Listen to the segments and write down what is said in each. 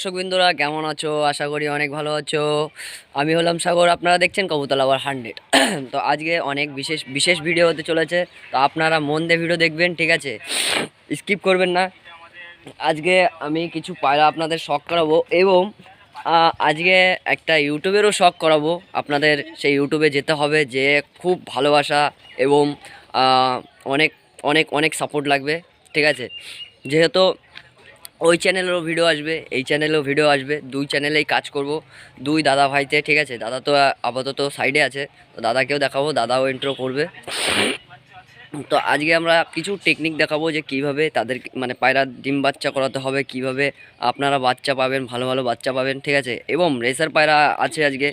দর্শকবৃন্দরা কেমন আছো? আশা করি অনেক ভালো আছো। আমি হলাম সাগর, আপনারা দেখছেন কবুতর লাভার 100। তো আজকে অনেক বিশেষ বিশেষ ভিডিও হতে চলেছে, তো আপনারা মন দিয়ে ভিডিও দেখবেন, ঠিক আছে? স্কিপ করবেন না। আজকে আমি কিছু পায়রা আপনাদের শখ করাবো এবং আজকে একটা ইউটিউবেরও শখ করাবো আপনাদের। সেই ইউটিউবে যেতে হবে, যে খুব ভালোবাসা এবং আহ, অনেক অনেক অনেক সাপোর্ট লাগবে, ঠিক আছে? যেহেতু ওই চ্যানেলেরও ভিডিও আসবে, এই চ্যানেলেও ভিডিও আসবে, দুই চ্যানেলেই কাজ করব, দুই দাদা ভাইতে, ঠিক আছে? দাদা তো আপাতত সাইডে আছে, তো দাদাকেও দেখাবো, দাদাও ইন্ট্রো করবে। তো আজকে আমরা কিছু টেকনিক দেখাবো যে কিভাবে তাদের মানে পায়রা ডিম বাচ্চা করাতে হবে, কিভাবে আপনারা বাচ্চা পাবেন, ভালো ভালো বাচ্চা পাবেন, ঠিক আছে? এবং রেসার পায়রা আছে আজকে।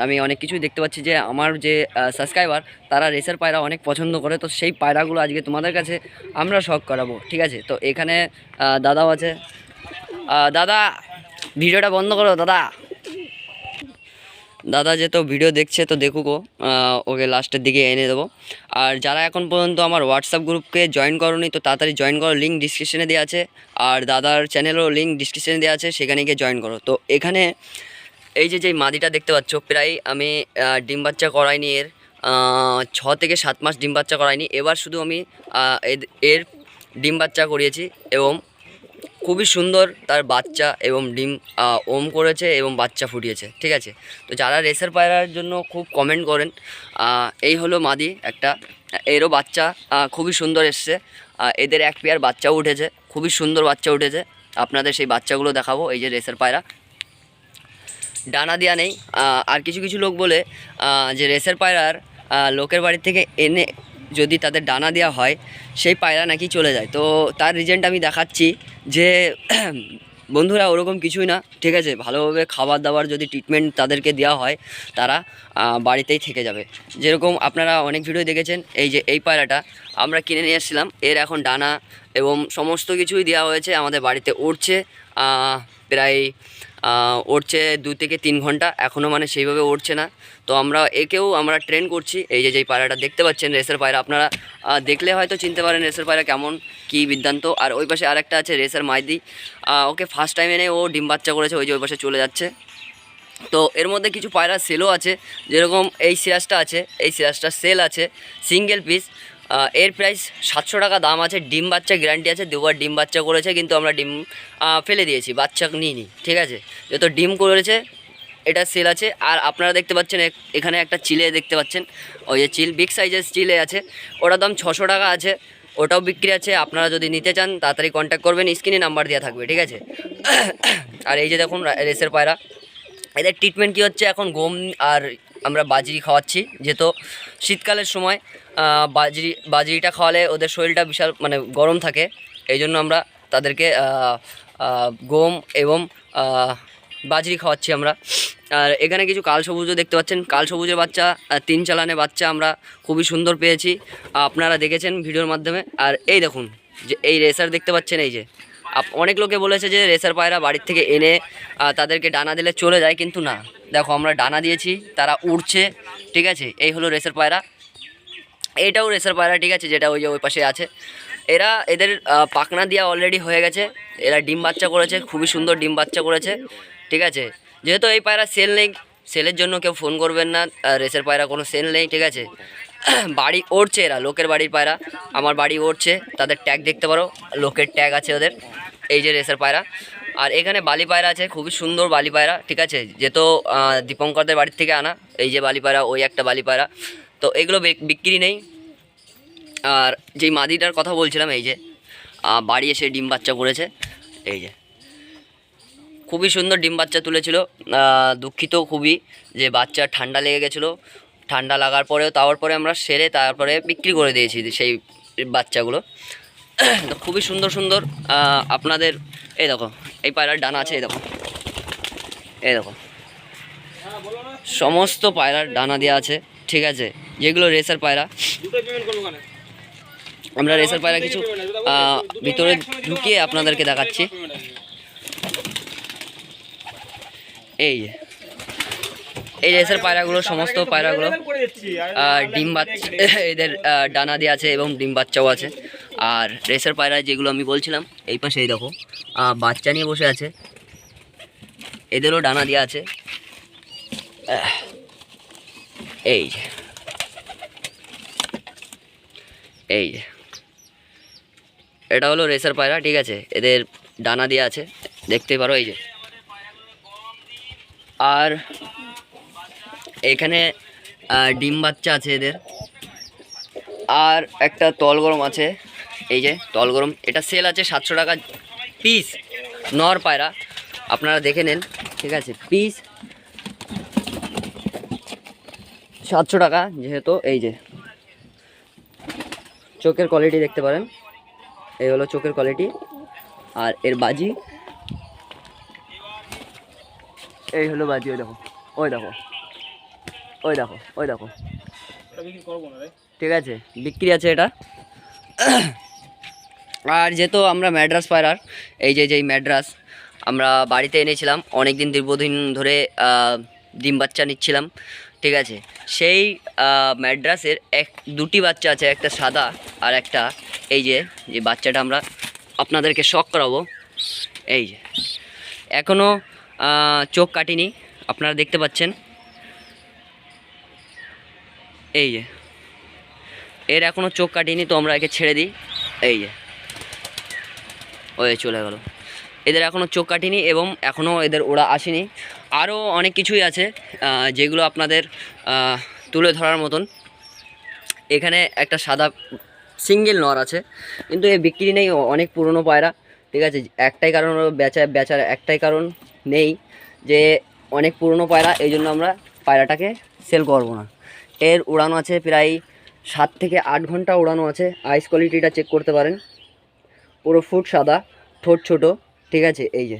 আমি অনেক কিছুই দেখতে পাচ্ছি যে আমার যে সাবস্ক্রাইবার, তারা রেসার পায়রা অনেক পছন্দ করে, তো সেই পায়রাগুলো আজকে তোমাদের কাছে আমরা শখ করাবো, ঠিক আছে? তো এখানে দাদাও আছে। দাদা, ভিডিওটা বন্ধ করো দাদা। দাদা যেহেতু ভিডিও দেখছে তো দেখুক, ওকে লাস্টের দিকে এনে দেবো। আর যারা এখন পর্যন্ত আমার হোয়াটসঅ্যাপ গ্রুপকে জয়েন করোনি, তো তাড়াতাড়ি জয়েন করো, লিঙ্ক ডিসক্রিপশনে দেওয়া আছে। আর দাদার চ্যানেলেরও লিঙ্ক ডিসক্রিপশনে দেওয়া আছে, সেখানে গিয়ে জয়েন করো। তো এখানে এই যে মাদিটা দেখতে পাচ্ছ, প্রায় আমি ডিম বাচ্চা করাইনি এর 6 থেকে 7 মাস ডিম বাচ্চা করাইনি, এবার শুধু আমি এর ডিম বাচ্চা করিয়েছি এবং খুবই সুন্দর তার বাচ্চা এবং ডিম ওম করেছে এবং বাচ্চা ফুটিয়েছে, ঠিক আছে? তো যারা রেসার পায়রার জন্য খুব কমেন্ট করেন, এই হলো মাদি একটা, এরও বাচ্চা খুবই সুন্দর এসছে। এদের এক পেয়ার বাচ্চাও উঠেছে, খুবই সুন্দর বাচ্চা উঠেছে। আপনাদের সেই বাচ্চাগুলো দেখাবো। এই যে রেসার পায়রা, ডানা দেওয়া নেই। আর কিছু কিছু লোক বলে যে রেসার পায়রার লোকের বাড়ি থেকে এনে যদি তাদের ডানা দেওয়া হয়, সেই পায়রা নাকি চলে যায়। তো তার রিজনটা আমি দেখাচ্ছি যে বন্ধুরা, ওরকম কিছুই না, ঠিক আছে? ভালোভাবে খাবার দাবার যদি ট্রিটমেন্ট তাদেরকে দেওয়া হয়, তারা বাড়িতেই থেকে যাবে। যেরকম আপনারা অনেক ভিডিও দেখেছেন, এই যে এই পায়রাটা আমরা কিনে নিয়ে এসেছিলাম, এর এখন ডানা এবং সমস্ত কিছুই দেওয়া হয়েছে, আমাদের বাড়িতে উঠছে। প্রায় উঠছে 2 থেকে 3 ঘন্টা, এখনও মানে সেইভাবে উঠছে না। তো একেও আমরা ট্রেন করছি। এই যে যেই পায়রাটা দেখতে পাচ্ছেন রেসার পায়রা, আপনারা দেখলে হয়তো চিনতে পারেন রেসার পায়রা কেমন কি বৃত্তান্ত। আর ওই পাশে আরেকটা আছে রেসার মাইদি, ওকে ফার্স্ট টাইম এনে ও ডিম বাচ্চা করেছে, ওই যে ওই পাশে চলে যাচ্ছে। তো এর মধ্যে কিছু পায়রা সেলও আছে, যেরকম এই সিরাজটা আছে, এই সিরাজটা সেল আছে সিঙ্গেল পিস। এর প্রাইস 700 টাকা দাম আছে, ডিম বাচ্চা গ্যারান্টি আছে, দুবার ডিম বাচ্চা করেছে, কিন্তু আমরা ডিম ফেলে দিয়েছি, বাচ্চা নিইনি, ঠিক আছে? যত ডিম করেছে এটা সেল আছে। আর আপনারা দেখতে পাচ্ছেন এখানে একটা চিলে দেখতে পাচ্ছেন, ওই যে চিল বিগ সাইজের চিলে আছে, ওটার দাম 600 টাকা আছে, ওটাও বিক্রি আছে। আপনারা যদি নিতে চান তাড়াতাড়ি কন্ট্যাক্ট করবেন, স্ক্রিনে নাম্বার দেওয়া থাকবে, ঠিক আছে? আর এই যে দেখুন রেসের পায়রা, এদের ট্রিটমেন্ট কী হচ্ছে, এখন গম আর আমরা বাজরি খাওয়াচ্ছি, যেহেতু শীতকালের সময় বাজরিটা খাওয়ালে ওদের শরীরটা বিশাল মানে গরম থাকে, এই জন্য আমরা তাদেরকে গম এবং বাজরি খাওয়াচ্ছি আমরা। আর এখানে কিছু কাল সবুজও দেখতে পাচ্ছেন, কাল সবুজের বাচ্চা 3 চালানে বাচ্চা আমরা খুবই সুন্দর পেয়েছি, আপনারা দেখেছেন ভিডিওর মাধ্যমে। আর এই দেখুন যে এই রেসার দেখতে পাচ্ছেন, এই যে অনেক লোকে বলেছে যে রেসার পায়রা বাড়ির থেকে এনে তাদেরকে ডানা দিলে চলে যায়, কিন্তু না, দেখো আমরা ডানা দিয়েছি, তারা উড়ছে, ঠিক আছে? এই হলো রেসার পায়রা, এইটাও রেসার পায়রা, ঠিক আছে? যেটা ওই যে ওই পাশে আছে, এদের পাখনা দেওয়া অলরেডি হয়ে গেছে, এরা ডিম বাচ্চা করেছে, খুবই সুন্দর ডিম বাচ্চা করেছে, ঠিক আছে? যেহেতু এই পায়রা সেল নেই, সেলের জন্য কেউ ফোন করবেন না, রেসার পায়রা কোনো সেল নেই, ঠিক আছে? বাড়ি ওড়ছে, এরা লোকের বাড়ির পায়রা, আমার বাড়ি ওড়ছে, তাদের ট্যাগ দেখতে পারো, লোকের ট্যাগ আছে ওদের। এই যে রেসার পায়রা। আর এখানে বালি পায়রা আছে, খুবই সুন্দর বালি পায়রা, ঠিক আছে? যেহেতু দীপঙ্করদের বাড়ির থেকে আনা, এই যে বালি পায়রা, ওই একটা বালি পায়রা, তো এগুলো বিক্রি নেই। আর যেই মাদিটার কথা বলছিলাম, এই যে বাড়ি এসে ডিম বাচ্চা করেছে, এই যে খুবই সুন্দর ডিম বাচ্চা তুলেছিল। দুঃখিত খুবই যে বাচ্চা ঠান্ডা লেগে গেছিলো, ঠান্ডা লাগার পরেও তারপরে আমরা সেরে তারপরে বিক্রি করে দিয়েছি সেই বাচ্চাগুলো। তো খুবই সুন্দর সুন্দর আপনাদের এই দেখো, এই পায়রার ডানা আছে, এই দেখো, এই দেখো, সমস্ত পায়রার ডানা দেওয়া আছে, ঠিক আছে? যেগুলো রেসার পায়রা, আমরা রেসার পায়রা কিছু ভিতরে ঢুকিয়ে আপনাদেরকে দেখাচ্ছি। এই রেসার পায়রাগুলো, সমস্ত পায়রাগুলো ডিম বাচ্চা, এদের ডানা দেওয়া আছে এবং ডিম বাচ্চাও আছে। আর রেসার পায়রা যেগুলো আমি বলছিলাম, এই পাশে এই দেখো বাচ্চা নিয়ে বসে আছে, এদেরও ডানা দেওয়া আছে। এই যে এই যে এটা হলো রেসার পায়রা, ঠিক আছে। এদের ডানা দেওয়া আছে, দেখতে পারো এই যে। আর এখানে ডিম বাচ্চা আছে এদের। আর একটা তল গরম আছে, এই যে তল গরম, এটা সেল আছে 700 টাকা পিস, নর পায়রা, আপনারা দেখে নেন, ঠিক আছে। পিস 700 টাকা যেহেতু। এই যে চোখের কোয়ালিটি দেখতে পারেন, এই হলো চোখের কোয়ালিটি। আর এর বাজি, এই হলো বাজি, ওই দেখো, ওই দেখো, ওই দেখো, ওই দেখো, ঠিক আছে, বিক্রি আছে এটা। আর যেহেতু আমরা ম্যাড্রাস পায়রার, এই যে যেই ম্যাড্রাস আমরা বাড়িতে এনেছিলাম, অনেক দিন দীর্ঘদিন ধরে ডিম বাচ্চা নিচ্ছিলাম, ঠিক আছে। সেই ম্যাড্রাসের দুটি বাচ্চা আছে, একটা সাদা আর একটা এই যে বাচ্চাটা আমরা আপনাদেরকে শখ করাবো। এই যে এখনও চোখ কাটিনি, আপনারা দেখতে পাচ্ছেন। এই যে এর এখনও চোখ কাটিনি, তো আমরা একে ছেড়ে দিই। এই যে ওই চলে গেল, এদের এখনও চোখ কাটিনি এবং এখনও এদের ওড়া আসেনি। আরও অনেক কিছুই আছে যেগুলো আপনাদের তুলে ধরার মতন। এখানে একটা সাদা সিঙ্গেল নর আছে, কিন্তু এ বিক্রি নেই, অনেক পুরনো পায়রা, ঠিক আছে। একটাই কারণ বেচার একটাই কারণ নেই, যে অনেক পুরনো পায়রা, এই জন্য আমরা পায়রাটাকে সেল করব না। এর উড়ানো আছে প্রায় 7 থেকে 8 ঘন্টা উড়ানো আছে। আইস কোয়ালিটিটা চেক করতে পারেন, পুরো ফুট সাদা, ঠোঁট ছোটো, ঠিক আছে। এই যে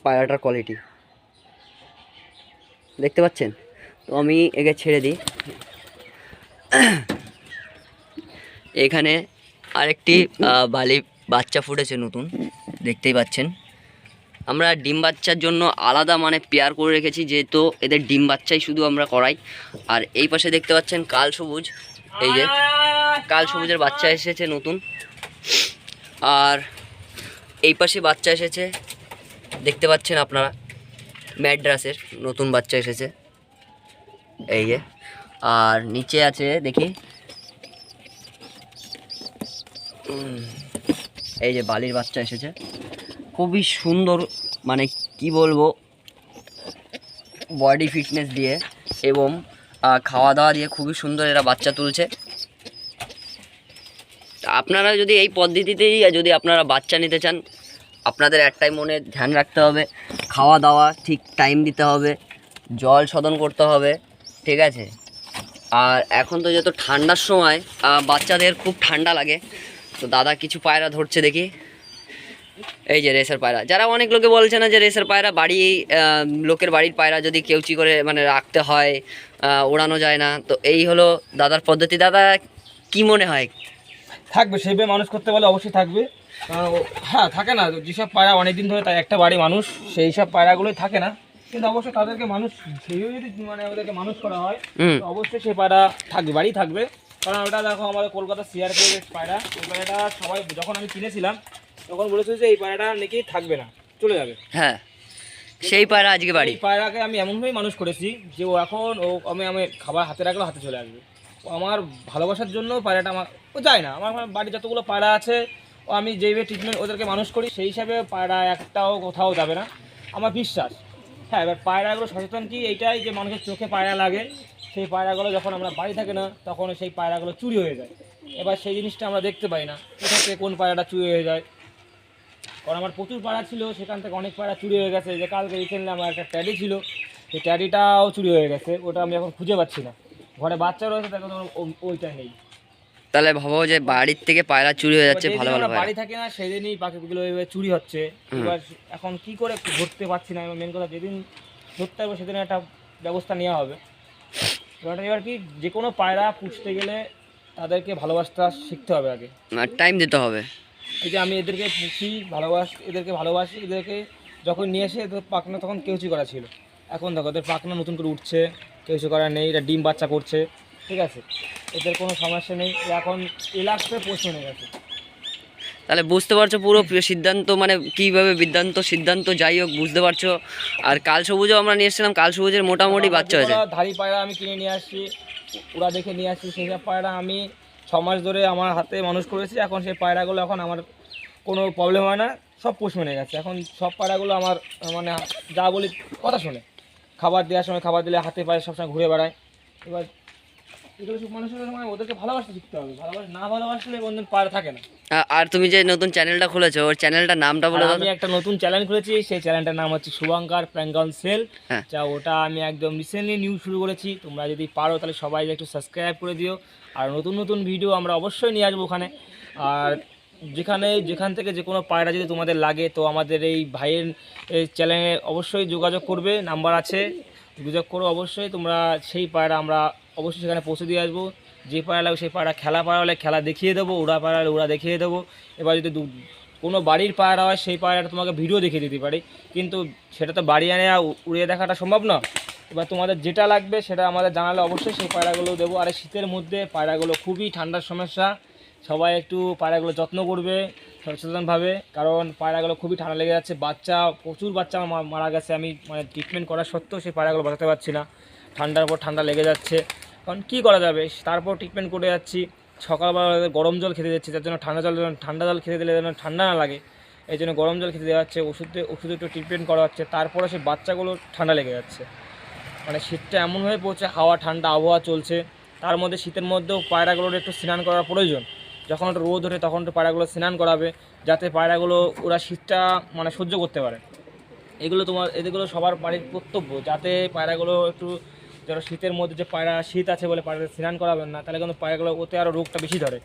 পায়রাটার কোয়ালিটি দেখতে পাচ্ছেন। তো আমি একে ছেড়ে দিই। এখানে আরেকটি বালি বাচ্চা ফুটেছে নতুন, দেখতেই পাচ্ছেন। আমরা ডিম বাচ্চার জন্য আলাদা মানে পেয়ার করে রেখেছি, যেহেতু এদের ডিম বাচ্চাই শুধু আমরা করাই। আর এই পাশে দেখতে পাচ্ছেন কাল সবুজ, এই যে কাল সবুজের বাচ্চা এসেছে নতুন। আর এই পাশে বাচ্চা এসেছে, দেখতে পাচ্ছেন আপনারা, ম্যাড্রাসের নতুন বাচ্চা এসেছে, এই যে। আর নিচে আছে দেখি, এই যে বালির বাচ্চা এসেছে, খুবই সুন্দর, মানে কি বলবো, বডি ফিটনেস দিয়ে এবং খাওয়া দাওয়া দিয়ে খুবই সুন্দর এরা বাচ্চা তুলছে। আপনারা যদি এই পদ্ধতিতেই যদি আপনারা বাচ্চা নিতে চান, আপনাদের একটাই মনে ধ্যান রাখতে হবে, খাওয়া দাওয়া ঠিক টাইম দিতে হবে, জল শোধন করতে হবে, ঠিক আছে। আর এখন তো যত ঠান্ডার সময় বাচ্চাদের খুব ঠান্ডা লাগে, তো দাদা কিছু পায়রা ধরছে দেখি। এই যে রেসার পায়রা, যারা অনেক লোকে বলছে না যে রেসার পায়রা বাড়ি, লোকের বাড়ির পায়রা যদি কেউচি করে মানে রাখতে হয়, ওড়ানো যায় না, তো এই হলো দাদার পদ্ধতি। দাদা কি মনে হয়? থাকবে, সেইভাবে মানুষ করতে বলে অবশ্যই থাকবে। হ্যাঁ, থাকে না যেসব পায়রা অনেকদিন ধরে তাই একটা বাড়ি মানুষ, সেই সব পায়রাগুলোই থাকে না, কিন্তু অবশ্যই তাদেরকে মানুষ সেইভাবে যদি মানে ওদেরকে মানুষ করা হয়, তো অবশ্যই সেই পায়রা থাকবে, বাড়ি থাকবে। কারণ ওটা দেখো আমাদের কলকাতা সিআরপি পায়রা, ওই পায়রাটা সবাই যখন আমি কিনেছিলাম তখন বলেছিল যে এই পায়রাটা নাকি থাকবে না, চলে যাবে। হ্যাঁ, সেই পায়রা আজকে বাড়ি। এই পায়রাকে আমি এমনভাবেই মানুষ করেছি যে ও এখন আমি খাবার হাতে রাখলে হাতে চলে আসবে। ও আমার ভালোবাসার জন্য পায়রাটা আমার ও যায় না। আমার বাড়ি যতগুলো পায়রা আছে, ও আমি যেভাবে ট্রিটমেন্ট ওদেরকে মানুষ করি, সেই হিসাবে পায়রা একটাও কোথাও যাবে না, আমার বিশ্বাস। হ্যাঁ, এবার পায়রাগুলো সচেতন কি এইটাই যে মানুষের চোখে পায়রা লাগে, সেই পায়রাগুলো যখন আমরা বাড়ি থাকে না তখন সেই পায়রাগুলো চুরি হয়ে যায়। এবার সেই জিনিসটা আমরা দেখতে পাই না, কোথা থেকে কোন পায়রাটা চুরি হয়ে যায়। কারণ আমার প্রচুর পায়রা ছিল, সেখান থেকে অনেক পায়রা চুরি হয়ে গেছে। যে কালকে রিসেন্টলি আমার একটা ট্যাডি ছিল, সেই ট্যাডিটাও চুরি হয়ে গেছে, ওটা আমি এখন খুঁজে পাচ্ছি না। ঘরে বাচ্চা রয়েছে, তখন ওইটা নেই। তাহলে ভাবো যে বাড়ির থেকে পায়রা চুরি হয়ে যাচ্ছে, ভালো ভালো বাড়ি থাকে না সেদিনই পাখিগুলো এইভাবে চুরি হচ্ছে। এবার এখন কি করে ধরতে পারছি না, মেন কথা যেদিন ধরতে হবে সেদিন একটা ব্যবস্থা নেওয়া হবে। এবার কি, যে কোনো পায়রা পুষতে গেলে তাদেরকে ভালোবাসতে শিখতে হবে আগে, আর টাইম দিতে হবে। এই যে আমি এদেরকে পুষি, এদেরকে ভালোবাসি, এদেরকে যখন নিয়ে এসে এদের পাখনা তখন কেউচি করা ছিল, এখন দেখো এদের পাখনা নতুন করে উঠছে, কেউচি করা নেই, এটা ডিম বাচ্চা করছে, ঠিক আছে, এদের কোনো সমস্যা নেই। এখন রিল্যাক্সে পোষণ হয়ে গেছে। তাহলে বুঝতে পারছো পুরো সিদ্ধান্ত, মানে কীভাবে সিদ্ধান্ত যাই হোক বুঝতে পারছো। আর কাল সবুজও আমরা নিয়ে এসেছিলাম, কাল সবুজের মোটামুটি বাচ্চা হয়েছে। ধাড়ি পায়রা আমি কিনে নিয়ে আসছি, ওরা দেখে নিয়ে আসছি, সেই সব পায়রা আমি 6 মাস ধরে আমার হাতে মানুষ করেছি। এখন সেই পায়রাগুলো এখন আমার কোনো প্রবলেম হয় না, সব পুষ মেনে গেছে। এখন সব পায়রাগুলো আমার মানে যা বলি কথা শোনে, খাবার দেওয়ার সময় খাবার দিলে হাতে পায়ে সবসময় ঘুরে বেড়ায়। এবার এগুলো সব মানুষের মানে ওদেরকে ভালোবাসতে শিখতে হবে, না ভালোবাসলে কোনদিন পায়রা থাকে না। আর তুমি যে নতুন চ্যানেলটা খুলেছো, ওর চ্যানেলটার নামটা বলে দাও। আমি একটা নতুন চ্যানেল খুলেছি, সেই চ্যানেলটার নাম হচ্ছে শুভঙ্কর প্র্যাঙ্ক সেল। হ্যাঁ, ওটা আমি একদম রিসেন্টলি নিউজ শুরু করেছি। তোমরা যদি পারো তাহলে সবাই একটু সাবস্ক্রাইব করে দিও। আর নতুন নতুন ভিডিও আমরা অবশ্যই নিয়ে আসবো ওখানে। আর যেখান থেকে যে কোনো পায়রা যদি তোমাদের লাগে তো আমাদের এই ভাইয়ের চ্যানেলে অবশ্যই যোগাযোগ করবে, নাম্বার আছে, যোগাযোগ করো অবশ্যই তোমরা। সেই পায়রা আমরা অবশ্যই সেখানে পৌঁছে দিয়ে আসবো। যে পায়রা লাগবে সেই পায়রা, খেলা পায়রা হলে খেলা দেখিয়ে দেবো, উড়া পায়রা হলে উড়া দেখিয়ে দেবো। এবার যদি কোনো বাড়ির পায়রা হয় সেই পায়রাটা তোমাকে ভিডিও দেখিয়ে দিতে পারি, কিন্তু সেটা তো বাড়ি আনে উড়িয়ে দেখাটা সম্ভব না। এবার তোমাদের যেটা লাগবে সেটা আমাদের জানালে অবশ্যই সেই পায়রাগুলো দেবো। আর শীতের মধ্যে পায়রাগুলো খুবই ঠান্ডার সমস্যা, সবাই একটু পায়রাগুলো যত্ন করবে সচেতনভাবে, কারণ পায়রাগুলো খুবই ঠান্ডা লেগে যাচ্ছে। প্রচুর বাচ্চা আমার মারা গেছে, আমি মানে ট্রিটমেন্ট করা সত্ত্বেও সেই পায়রাগুলো বাঁচাতে পারছি না, ঠান্ডার উপর ঠান্ডা লেগে যাচ্ছে। কারণ কী করা যাবে, তারপর ট্রিটমেন্ট করে যাচ্ছি। সকালবেলা গরম জল খেতে দিচ্ছি, যার জন্য ঠান্ডা জল খেতে দিলে যেন ঠান্ডা না লাগে, এই জন্য গরম জল খেতে দেওয়া হচ্ছে, ওষুধে একটু ট্রিটমেন্ট করা হচ্ছে। তারপরে সেই বাচ্চাগুলো ঠান্ডা লেগে যাচ্ছে। মানে শীতটা এমন হয়ে পড়ছে, হাওয়া ঠান্ডা আবহাওয়া চলছে, তার মধ্যে শীতের মধ্যেও পায়রাগুলোর একটু স্নান করার প্রয়োজন। যখন একটু রোদ ওঠে তখন একটু পায়রাগুলো স্নান করাবে, যাতে পায়রাগুলো ওরা শীতটা মানে সহ্য করতে পারে। এগুলো সবার বাড়ির কর্তব্য, যাতে পায়রাগুলো একটু, যারা শীতের মধ্যে যে পায়রা শীত আছে বলে পায়রা স্নান করাবেন না, তাহলে কিন্তু পায়রাগুলো ওতে আরও রোগটা বেশি ধরে।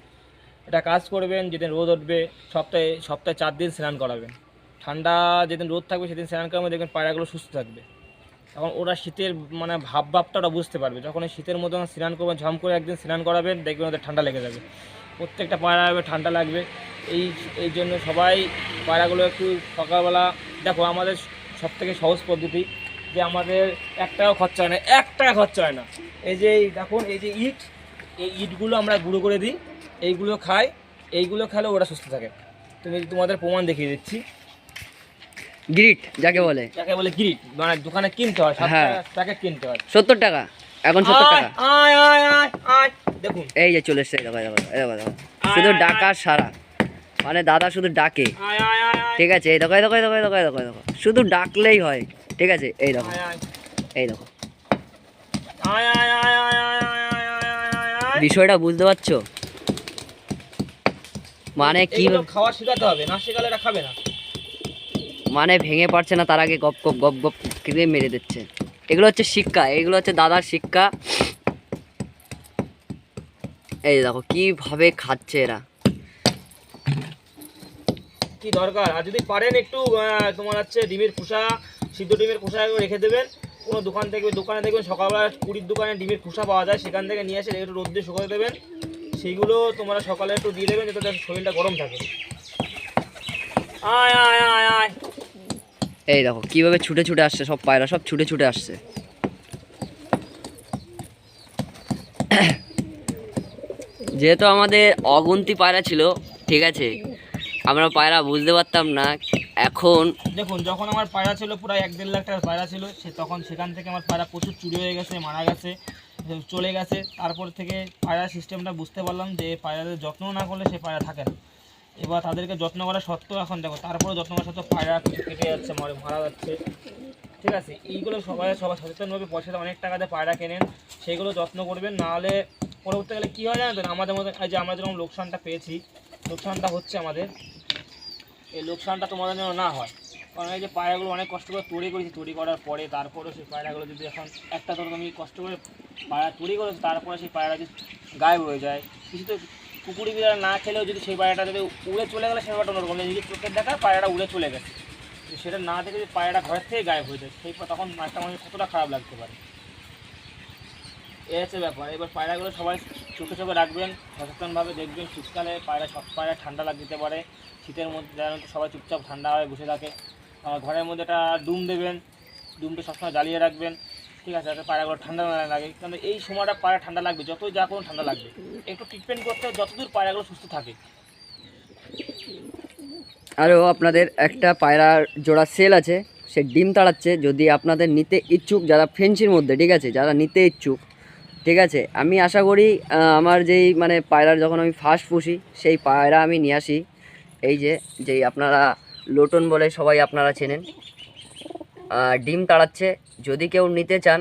এটা কাজ করবেন, যেদিন রোদ উঠবে সপ্তাহে 4 দিন স্নান করাবেন। ঠান্ডা যেদিন রোদ থাকবে সেদিন স্নান করাবেন, দেখবেন পায়রাগুলো সুস্থ থাকবে। তখন ওরা শীতের মানে ভাবটা ওরা বুঝতে পারবে। যখন এই শীতের মধ্যে স্নান করবেন, ঝম করে একদিন স্নান করাবেন, দেখবেন ওদের ঠান্ডা লেগে যাবে। প্রত্যেকটা পায়রা ঠান্ডা লাগবে। এই জন্য সবাই পায়রাগুলো একটু সকালবেলা, দেখো আমাদের সবথেকে সহজ পদ্ধতি যে আমাদের 1 টাকাও খরচা হয় না, 1 টাকা খরচা হয় না। এই যে দেখুন, এই যে এই ইটগুলো আমরা গুঁড়ো করে দিই, এইগুলো খাই, এইগুলো খেলে ওরা সুস্থ থাকে। তোমাদের প্রমাণ দেখিয়ে দিচ্ছি। গ্রিট যাকে বলে গ্রিট, মানে দোকানে কিনতে হয়, 7 প্যাকেট কিনতে হয়, 70 টাকা, এখন 70 টাকা। আয় দেখুন, এই যে চলে এসছে, দেখো শুধু ডাকা সারা, মানে দাদা শুধু ডাকে, ঠিক আছে। এই দেখো শুধু ডাকলেই হয়, ঠিক আছে। এই দেখো বিষয়টা বুঝতে পারছো, মানে কি খাওয়া শেখাতে হবে, না শেখালে এরা খাবে না। মানে ভেঙে পারছে না, তার আগে গপ গপ করে মেরে দিচ্ছে। এগুলো হচ্ছে শিক্ষা, এগুলো হচ্ছে দাদার শিক্ষা। এই দেখো কিভাবে খাচ্ছে এরা, কি দরকার। আর যদি পারেন একটু তোমার হচ্ছে ডিমের খোসা, সিদ্ধ ডিমের খোসা রেখে দেবেন। কোনো দোকানে দেখবেন সকালবেলা পুরীর দোকানে ডিমের খোসা পাওয়া যায়, সেখান থেকে নিয়ে এসে একটু রোদ দিয়ে শুকাতে দেবেন। সেইগুলো তোমরা সকালে একটু দিয়ে দেবেন, যাতে তাদের শরীরটা গরম থাকে। আয় এই দেখো কিভাবে ছুটে আসছে, সব পায়রা সব ছুটে আসছে। যেহেতু আমাদের অগুন্তি পায়রা ছিল, ঠিক আছে, আমরা পায়রা বুঝতে পারতাম না। এখন দেখুন, যখন আমার পায়রা ছিল প্রায় 1-1.5 লাখ টাকার পায়রা ছিল, তখন সেখান থেকে আমার পায়রা প্রচুর চুরি হয়ে গেছে, মারা গেছে, চলে গেছে। তারপর থেকে পায়রা সিস্টেমটা বুঝতে পারলাম যে পায়রাদের যত্ন না করলে সে পায়রা থাকে না। এবার তাদেরকে যত্ন করা সত্ত্বেও এখন দেখো, তারপরে যত্ন করা সত্ত্বেও পায়রা কেটে যাচ্ছে, মারা যাচ্ছে, ঠিক আছে। এইগুলো সবাই সচেতনভাবে পয়সা অনেক টাকাতে পায়রা কেনেন, সেগুলো যত্ন করবেন, নাহলে পরবর্তীকালে কী হয় জানেন, আমাদের মধ্যে যে আমরা যেরকম লোকসানটা পেয়েছি, লোকসানটা হচ্ছে আমাদের, এই লোকসানটা তোমাদের জন্য না হয়। কারণ এই যে পায়রাগুলো অনেক কষ্ট করে তৈরি করার পরে, তারপরেও সেই পায়রাগুলো যদি এখন একটা ধরো তুমি কষ্ট করে পায়রা তৈরি করেছো, তারপরে সেই পায়রা যদি গায়েব হয়ে যায়, কিছু তো কুকুরি বিড়াল না খেলেও যদি সেই পায়রাটা যদি উড়ে চলে গেলে, সেই ব্যাপারটা অন্যরকম, নিজের চোখের দেখা পায়রাটা উড়ে চলে গেছে, সেটা না দেখে যদি পায়রাটা ঘরের থেকে গায়েব হয়ে যায়, তখন একটা মানুষের কতটা খারাপ লাগতে পারে। এই হচ্ছে ব্যাপার। এবার পায়রাগুলো সবাই চোখে রাখবেন, সচেতনভাবে দেখবেন। শীতকালে সব পায়রা ঠান্ডা দিতে পারে, শীতের মধ্যে সবাই চুপচাপ ঠান্ডা হয়ে বসে থাকে। ঘরের মধ্যে একটা ডুম দেবেন, ডুমটা সবসময় জ্বালিয়ে রাখবেন, ঠিক আছে, যাতে পায়রাগুলো ঠান্ডা না লাগে। কারণ এই সময়টা পায়রা ঠান্ডা লাগবে, যতই যা করুন ঠান্ডা লাগবে। একটু ট্রিটমেন্ট করতে যতদূর পায়রাগুলো সুস্থ থাকে। আরও আপনাদের একটা পায়রার জোড়া সেল আছে, সে ডিম তাড়াচ্ছে। যদি আপনাদের নিতে ইচ্ছুক, যারা ফেন্সির মধ্যে, ঠিক আছে, যারা নিতে ইচ্ছুক, ঠিক আছে, আমি আশা করি আমার যেই মানে পায়রার যখন আমি ফার্স্ট পুষি সেই পায়রা আমি নিয়ে আসি। এই যে যেই আপনারা লোটন বলে সবাই আপনারা চেনেন, ডিম তাড়াচ্ছে। যদি কেউ নিতে চান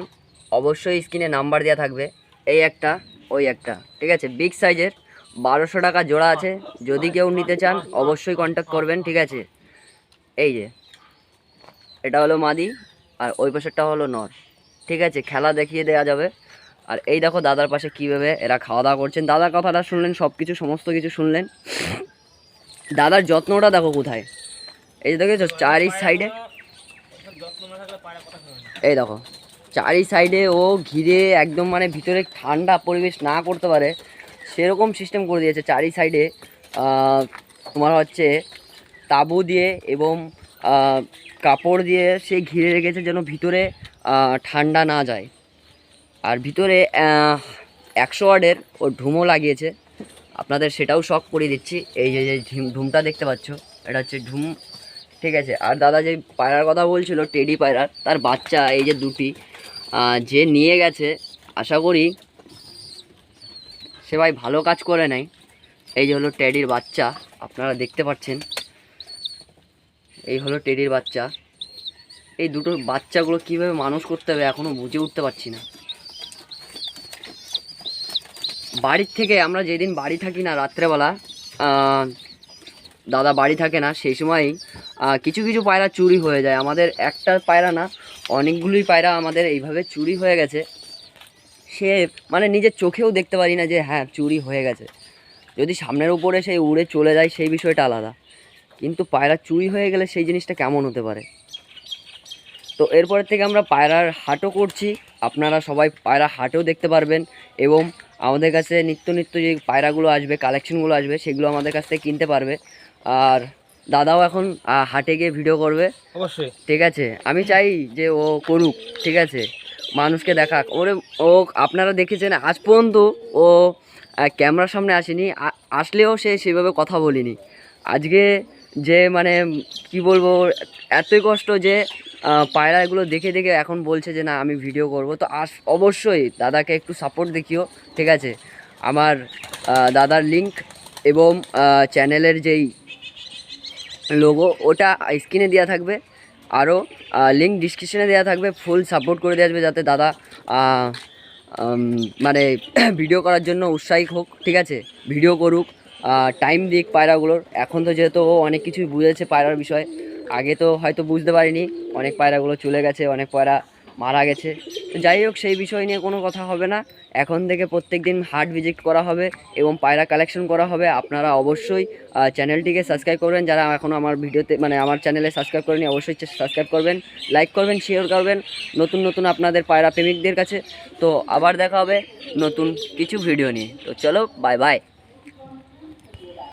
অবশ্যই স্ক্রিনে নাম্বার দেওয়া থাকবে, এই একটা ওই একটা, ঠিক আছে, বিগ সাইজের 1200 টাকা জোড়া আছে। যদি কেউ নিতে চান অবশ্যই কন্ট্যাক্ট করবেন, ঠিক আছে। এই যে এটা হলো মাদি আর ওই পাশেরটা হলো নর, ঠিক আছে, খেলা দেখিয়ে দেওয়া যাবে। আর এই দেখো দাদার পাশে কীভাবে এরা খাওয়া দাওয়া করছেন। দাদার কথাটা শুনলেন, সব কিছু সমস্ত কিছু শুনলেন। দাদার যত্নটা দেখো কোথায়, এই যে দেখেছো চারি সাইডে, এই দেখো চারি সাইডে ও ঘিরে একদম মানে ভিতরে ঠান্ডা পরিবেশ না করতে পারে সেরকম সিস্টেম করে দিয়েছে। চারি সাইডে তোমার হচ্ছে তাঁবু দিয়ে এবং কাপড় দিয়ে সে ঘিরে রেখেছে যেন ভিতরে ঠান্ডা না যায়। আর ভিতরে 100 ওয়াটের ও ঢুমও লাগিয়েছে, আপনাদের সেটাও শখ করে দিচ্ছি। এই যে যে ঢুমটা দেখতে পাচ্ছ, এটা হচ্ছে ঢুম, ঠিক আছে। আর দাদা যে পায়রার কথা বলছিল টেডি পায়রার, তার বাচ্চা এই যে দুটি যে নিয়ে গেছে, আশা করি সে ভাই ভালো কাজ করে নাই। এই যে হলো টেডির বাচ্চা, আপনারা দেখতে পাচ্ছেন, এই হলো টেডির বাচ্চা। এই দুটো বাচ্চাগুলো কীভাবে মানুষ করতে হবে এখনও বুঝে উঠতে পারছি না। বাড়ির থেকে আমরা যেদিন বাড়ি থাকি না রাত্রেবেলা, দাদা বাড়ি থাকে না, সেই সময়ই কিছু কিছু পায়রা চুরি হয়ে যায়। আমাদের একটা পায়রা না, অনেকগুলোই পায়রা আমাদের এইভাবে চুরি হয়ে গেছে। সে মানে নিজের চোখেও দেখতে পারি না যে হ্যাঁ চুরি হয়ে গেছে। যদি সামনের উপরে সেই উড়ে চলে যায় সেই বিষয়টা আলাদা, কিন্তু পায়রা চুরি হয়ে গেলে সেই জিনিসটা কেমন হতে পারে। তো এরপরের থেকে আমরা পায়রার হাটও করছি, আপনারা সবাই পায়রা হাটেও দেখতে পারবেন। এবং আমাদের কাছে নিত্য নিত্য যে পায়রাগুলো আসবে, কালেকশনগুলো আসবে, সেগুলো আমাদের কাছ থেকে কিনতে পারবে। আর দাদাও এখন হাটে গিয়ে ভিডিও করবে অবশ্যই, ঠিক আছে। আমি চাই যে ও করুক, ঠিক আছে, মানুষকে দেখাক। ও আপনারা দেখেছেন আজ পর্যন্ত ও ক্যামেরার সামনে আসেনি, আসলেও সে সেভাবে কথা বলিনি। আজকে যে মানে কি বলবো, এতই কষ্ট যে পায়রা এগুলো দেখে দেখে এখন বলছে যে না আমি ভিডিও করব। তো অবশ্যই দাদাকে একটু সাপোর্ট দেখিও, ঠিক আছে। আমার দাদার লিংক এবং চ্যানেলের যেই লোগো ওটা স্ক্রিনে দেওয়া থাকবে, আরও লিঙ্ক ডিসক্রিপশনে দেওয়া থাকবে। ফুল সাপোর্ট করে দেওয়া আসবে যাতে দাদা মানে ভিডিও করার জন্য উৎসাহী হোক, ঠিক আছে, ভিডিও করুক, টাইম দিক পায়রাগুলোর। এখন তো যেহেতু ও অনেক কিছুই বুঝেছে পায়রার বিষয়ে, আগে তো হয়তো বুঝতে পারিনি, অনেক পায়রাগুলো চলে গেছে, অনেক পায়রা মারা গেছে। তো যাই হোক সেই বিষয় নিয়ে কোনো কথা হবে না। এখন থেকে প্রত্যেক দিন হাট ভিজিট করা হবে এবং পায়রা কালেকশন করা হবে। আপনারা অবশ্যই চ্যানেলটিকে সাবস্ক্রাইব করবেন, যারা এখনও আমার ভিডিওতে মানে আমার চ্যানেলে সাবস্ক্রাইব করেনি অবশ্যই সাবস্ক্রাইব করবেন, লাইক করবেন, শেয়ার করবেন নতুন নতুন আপনাদের পায়রা প্রেমিকদের কাছে। তো আবার দেখা হবে নতুন কিছু ভিডিও নিয়ে। তো চলো, বাই বাই।